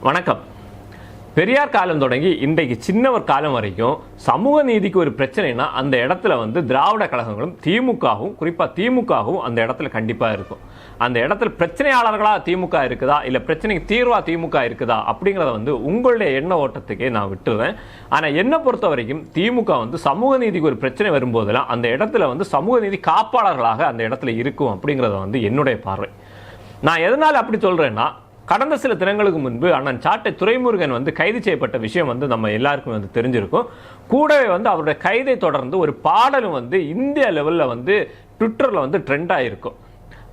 வணக்கம். பெரியார் காலம் தொடங்கி இன்றைக்கு சின்னவர் காலம் வரைக்கும் சமூக நீதிக்கு ஒரு பிரச்சனைனா அந்த இடத்துல திராவிட கழகங்களும் திமுகவும் குறிப்பாக திமுகவும் அந்த இடத்துல கண்டிப்பாக இருக்கும். அந்த இடத்துல பிரச்சனையாளர்களா திமுக இருக்குதா இல்லை பிரச்சனைக்கு தீர்வா திமுக இருக்குதா அப்படிங்கிறத உங்களுடைய எண்ண ஓட்டத்துக்கே நான் விட்டுறேன். ஆனால் என்னை பொறுத்த வரைக்கும் திமுக சமூக நீதிக்கு ஒரு பிரச்சனை வரும்போதெல்லாம் அந்த இடத்துல சமூக நீதி காப்பாளர்களாக அந்த இடத்துல இருக்கும் அப்படிங்கிறத என்னுடைய பார்வை. நான் எதனால் அப்படி சொல்றேன்னா, கடந்த சில தினங்களுக்கு முன்பு அண்ணன் சாட்டை துரைமுருகன் கைது செய்யப்பட்ட விஷயம் நம்ம எல்லாருக்கும் தெரிஞ்சிருக்கும். கூடவே அவருடைய கைதை தொடர்ந்து ஒரு பாடலும் இந்திய லெவலில் ட்விட்டரில் ட்ரெண்ட் ஆகிருக்கும்.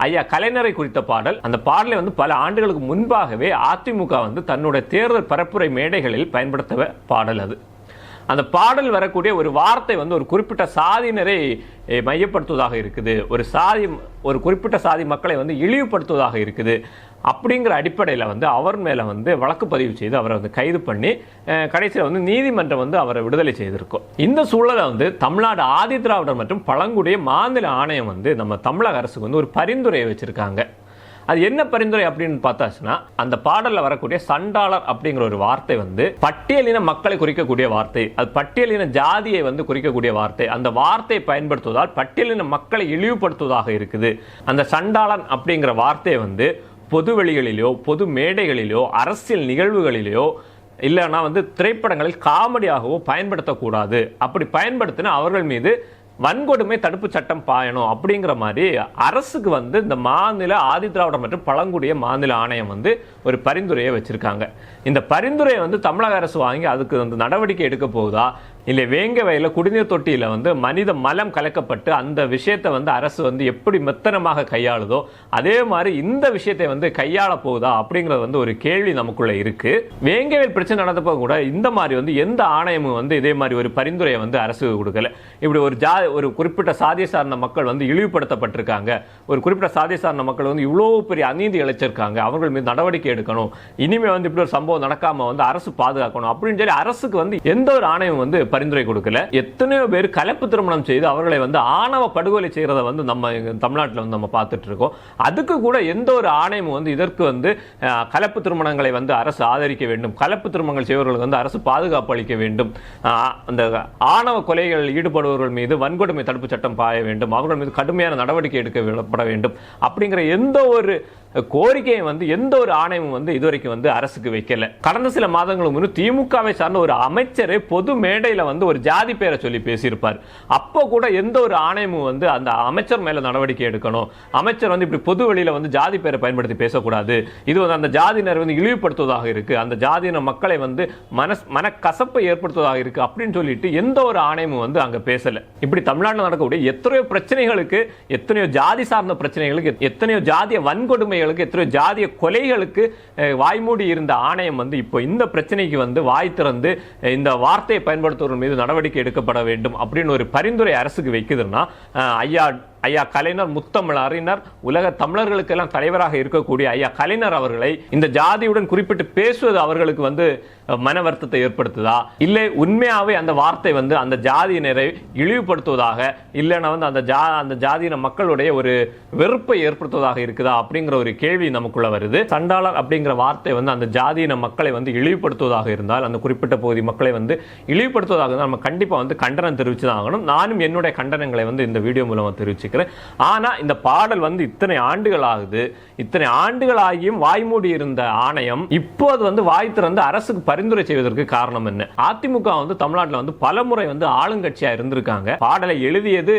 ஐயா கலைஞரை குறித்த பாடல். அந்த பாடலை பல ஆண்டுகளுக்கு முன்பாகவே அதிமுக தன்னுடைய தேர்தல் பரப்புரை மேடைகளில் பயன்படுத்த பாடல் அது. அந்த பாடல் வரக்கூடிய ஒரு வார்த்தை ஒரு குறிப்பிட்ட சாதியினரை மையப்படுத்துவதாக இருக்குது, ஒரு குறிப்பிட்ட சாதி மக்களை இழிவுபடுத்துவதாக இருக்குது. அப்படிங்கிற அடிப்படையில் அவர் மேலே வழக்கு பதிவு செய்து அவரை கைது பண்ணி கடைசியில் நீதிமன்றம் அவரை விடுதலை செய்திருக்கும். இந்த சூழலை தமிழ்நாடு ஆதிதிராவிடர் மற்றும் பழங்குடிய மாநில ஆணையம் நம்ம தமிழக அரசுக்கு ஒரு பரிந்துரையை வச்சிருக்காங்க. அது என்ன பரிந்துரை அப்படின்னு பார்த்தாச்சுன்னா, அந்த பாடலில் வரக்கூடிய சண்டாளர் அப்படிங்கிற ஒரு வார்த்தை பட்டியலின மக்களை குறிக்கக்கூடிய வார்த்தை, அது பட்டியலின ஜாதியை குறிக்கக்கூடிய வார்த்தை. அந்த வார்த்தையை பயன்படுத்துவதால் பட்டியலின மக்களை இழிவுபடுத்துவதாக இருக்குது. அந்த சண்டாளன் அப்படிங்கிற வார்த்தையை பொது வெளிகளிலோ பொது மேடைகளிலோ அரசியல் நிகழ்வுகளிலோ இல்லைன்னா திரைப்படங்களில் காமெடியாகவோ பயன்படுத்தக்கூடாது. அப்படி பயன்படுத்தினா அவர்கள் மீது வன்கொடுமை தடுப்பு சட்டம் பாயணும் அப்படிங்கிற மாதிரி அரசுக்கு இந்த மாநில ஆதிதிராவிடர் மற்றும் பழங்குடிய மாநில ஆணையம் ஒரு பரிந்துரையை வச்சிருக்காங்க. இந்த பரிந்துரையை தமிழக அரசு வாங்கி அதுக்கு நடவடிக்கை எடுக்க போகுதா, இல்லை வேங்க வயலில் குடிநீர் தொட்டியில் மனித மலம் கலக்கப்பட்டு அந்த விஷயத்தை அரசு எப்படி மெத்தனமாக கையாளுதோ அதே மாதிரி இந்த விஷயத்தை கையாள போகுதா அப்படிங்கிறது ஒரு கேள்வி நமக்குள்ள இருக்கு. வேங்கவேல் பிரச்சனை நடந்தப்போ கூட இந்த மாதிரி எந்த ஆணையமும் இதே மாதிரி ஒரு பரிந்துரையை அரசு கொடுக்கல. இப்படி ஒரு குறிப்பிட்ட சாதியை சார்ந்த மக்கள் இழிவுபடுத்தப்பட்டிருக்காங்க, ஒரு குறிப்பிட்ட சாதியை சார்ந்த மக்கள் இவ்வளவு பெரிய அநீதி இழைச்சிருக்காங்க, அவர்கள் மீது நடவடிக்கை எடுக்கணும், இனிமே இப்படி ஒரு சம்பவம் நடக்காம அரசு பாதுகாக்கணும் அப்படின்னு சொல்லி அரசுக்கு எந்த ஒரு ஆணையம் பரிந்துரை கொடுக்கல. எத்தனையோ பேர் கலப்பு திருமணம் செய்து அவர்களை ஆணவ படுகொலை செய்யறத நம்ம தமிழ்நாட்டில் நம்ம பார்த்துட்டு இருக்கோம். அதுக்கு கூட எந்த ஒரு ஆணையமும் இதற்கு கலப்பு திருமணங்களை அரசு ஆதரிக்க வேண்டும், கலப்பு திருமணங்கள் செய்வர்களுக்கு அரசு பாதுகாப்பு அளிக்க வேண்டும், அந்த ஆணவ கொலைகளில் ஈடுபடுபவர்கள் மீது வன்கொடுமை தடுப்பு சட்டம் பாய வேண்டும், அவர்கள் மீது கடுமையான நடவடிக்கை எடுக்கப்பட வேண்டும் அப்படிங்கிற எந்த ஒரு கோரிக்கையை எந்த ஒரு ஆணையமும் இதுவரைக்கும் அரசுக்கு வைக்கல. கடந்த சில மாதங்களுக்கு முன்பு திமுகவை சார்ந்த ஒரு அமைச்சரை பொது மேடையில் ஒரு ஜாதி பேரை சொல்லி பேசியிருப்பார். அப்போ கூட எந்த ஒரு ஆணையமும் அந்த அமைச்சர் மேல நடவடிக்கை எடுக்கணும், அமைச்சர் இப்படி பொது வெளியில ஜாதி பேரை பயன்படுத்தி பேசக்கூடாது, இது அந்த ஜாதியினர் இழிவுபடுத்துவதாக இருக்கு, அந்த ஜாதியின மக்களை மனக்கசப்பை ஏற்படுத்துவதாக இருக்கு அப்படின்னு சொல்லிட்டு எந்த ஒரு ஆணையமும் அங்க பேசல. இப்படி தமிழ்நாட்டில் நடக்கக்கூடிய எத்தனையோ பிரச்சனைகளுக்கு, எத்தனையோ ஜாதி சார்ந்த பிரச்சனைகளுக்கு, எத்தனையோ ஜாதிய வன்கொடுமைகளுக்கு, எத்தனையோ ஜாதிய கொலைகளுக்கு வாய்மூடி இருந்த ஆணையம் இப்போ இந்த பிரச்சனைக்கு வாய் திறந்து இந்த வார்த்தையை பயன்படுத்துவதன் மீது நடவடிக்கை எடுக்கப்பட வேண்டும் அப்படின்னு ஒரு பரிந்துரை அரசுக்கு வைக்குதுன்னா, ஐயா கலைஞர் முத்தமிழ் அறிஞர், உலக தமிழர்களுக்கு எல்லாம் தலைவராக இருக்கக்கூடிய ஐயா கலைஞர் அவர்களை இந்த ஜாதியுடன் குறிப்பிட்டு பேசுவது அவர்களுக்கு மன வருத்தத்தை ஏற்படுத்துதா, இல்லை உண்மையாவே அந்த வார்த்தை அந்த ஜாதியினரை இழிவுபடுத்துவதாக, இல்லைன்னா அந்த ஜாதியின மக்களுடைய ஒரு வெறுப்பை ஏற்படுத்துவதாக இருக்குதா அப்படிங்கிற ஒரு கேள்வி நமக்குள்ள வருது. சண்டாளர் அப்படிங்கிற வார்த்தை அந்த ஜாதியின மக்களை இழிவுபடுத்துவதாக இருந்தால், அந்த குறிப்பிட்ட பகுதி மக்களை இழிவுபடுத்துவதாக இருந்தால் நம்ம கண்டிப்பா கண்டனம் தெரிவிச்சுதான் ஆகணும். நானும் என்னுடைய கண்டனங்களை இந்த வீடியோ மூலமா தெரிவிச்சு. ஆனா இந்த பாடல் இத்தனை ஆண்டுகள் ஆகுது, இத்தனை ஆண்டுகள் ஆகியும் வாய்மூடி இருந்த ஆணையம் இப்போது வாய் திறந்து அரசுக்கு பரிந்துரை செய்வதற்கு காரணம் என்ன? அதிமுக தமிழ்நாட்டில் பல முறை ஆளுங்கட்சியா இருந்திருக்காங்க. பாடலை எழுதியது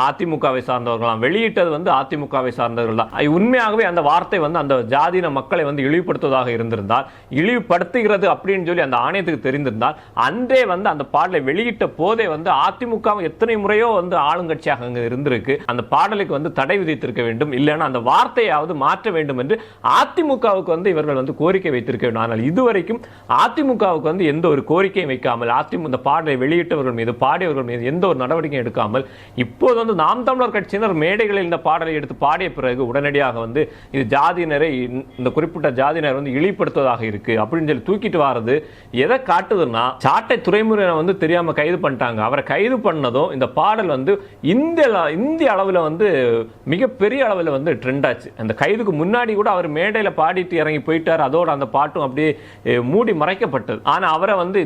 அதிமுகவை சார்ந்தவர்களாம், வெளியிட்டது அதிமுகவை சார்ந்தவர்கள் தான். உண்மையாகவே அந்த வார்த்தை அந்த ஜாதியின மக்களை இழிவுபடுத்துவதாக இருந்திருந்தால், இழிவுபடுத்துகிறது அப்படின்னு சொல்லி அந்த ஆணையத்துக்கு தெரிந்திருந்தால், அன்றே அந்த பாடலை வெளியிட்ட போதே அதிமுக எத்தனை முறையோ ஆளுங்கட்சியாக அங்க இருந்திருக்கு. அந்த பாடலுக்கு தடை விதித்திருக்க வேண்டும், இல்லைன்னா அந்த வார்த்தையாவது மாற்ற வேண்டும் என்று அதிமுகவுக்கு இவர்கள் கோரிக்கை வைத்திருக்க வேண்டும். ஆனால் இதுவரைக்கும் அதிமுகவுக்கு எந்த ஒரு கோரிக்கையும் வைக்காமல், இந்த பாடலை வெளியிட்டவர்கள் மீது, பாடியவர்கள் மீது எந்த ஒரு நடவடிக்கை எடுக்காமல், இப்போது நாம் தமிழர் கட்சியினர் மேடைகளில் இந்த பாடலை எடுத்து பாடிய பிறகு உடனடியாக இது ஜாதியினரை, இந்த குறிப்பிட்ட ஜாதியினர் இழிவுபடுத்துவதாக இருக்கு அப்படின்னு சொல்லி தூக்கிட்டு வர்றது எதை காட்டுதுன்னா, சாட்டை துரைமுருகனை தெரியாம கைது பண்ணிட்டாங்க. அவரை கைது பண்ணதும் இந்த பாடல் இந்திய அளவில் வந்து மிகப்பெரிய அளவில் வந்து ட்ரெண்ட் ஆச்சு. அந்த கைதுக்கு முன்னாடி கூட அவர் மேடையில் பாடிட்டு இறங்கி போயிட்டார். அதோட அந்த பாட்டும் அப்படியே மூடி மறைக்கப்பட்டது. ஆனால் அவரை வந்து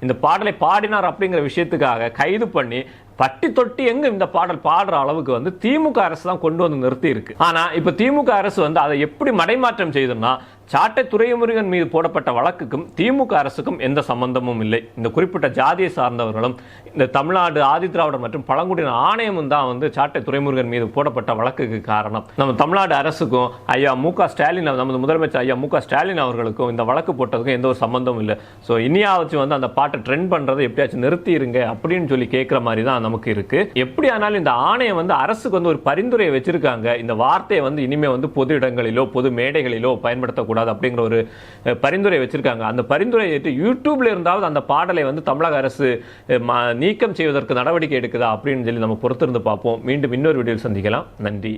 இந்த பாடலை பாடினார் அப்படிங்கிற விஷயத்துக்காக கைது பண்ணி பட்டி தொட்டி எங்க இந்த பாடல் பாடுற அளவுக்கு வந்து திமுக அரசு தான் கொண்டு வந்து நிறுத்தி இருக்கு. ஆனா இப்ப திமுக அரசு வந்து அதை எப்படி மடைமாற்றம் செய்யுதுன்னா, சாட்டை துரைமுருகன் மீது போடப்பட்ட வழக்குக்கும் திமுக அரசுக்கும் எந்த சம்பந்தமும் இல்லை. இந்த குறிப்பிட்ட ஜாதியை சார்ந்தவர்களும் இந்த தமிழ்நாடு ஆதிதிராவிடர் மற்றும் பழங்குடியின ஆணையமும் தான் வந்து சாட்டை துரைமுருகன் மீது போடப்பட்ட வழக்குக்கு காரணம். நம்ம தமிழ்நாடு அரசுக்கும் ஐயா மு.க. ஸ்டாலின், நமது முதலமைச்சர் ஐயா மு.க. ஸ்டாலின் அவர்களுக்கும் இந்த வழக்கு போட்டதுக்கும் எந்த ஒரு சம்பந்தமும் இல்லை. ஸோ இனியாவது வந்து அந்த பாட்டை ட்ரெண்ட் பண்றதை எப்படியாச்சும் நிறுத்தி இருங்க அப்படின்னு சொல்லி கேட்கிற மாதிரி தான் நமக்கு இருக்கு. எப்படி ஆனாலும் இந்த ஆணையம் வந்து அரசுக்கு வந்து ஒரு பரிந்துரையை வச்சிருக்காங்க. இந்த வார்த்தையை வந்து இனிமே வந்து பொது இடங்களிலோ பொது மேடைகளிலோ பயன்படுத்தக்கூடாது அப்படிங்கிற ஒரு பரிந்துரை வச்சிருக்காங்க. அந்த பரிந்துரை யூடியூப்ல இருந்தாவது அந்த பாடலை வந்து தமிழக அரசு நீக்கம் செய்வதற்கு நடவடிக்கை எடுக்குதா அப்படின்னு சொல்லி நம்ம பொறுத்திருந்து பார்ப்போம். மீண்டும் இன்னொரு வீடியோவில் சந்திக்கலாம். நன்றி.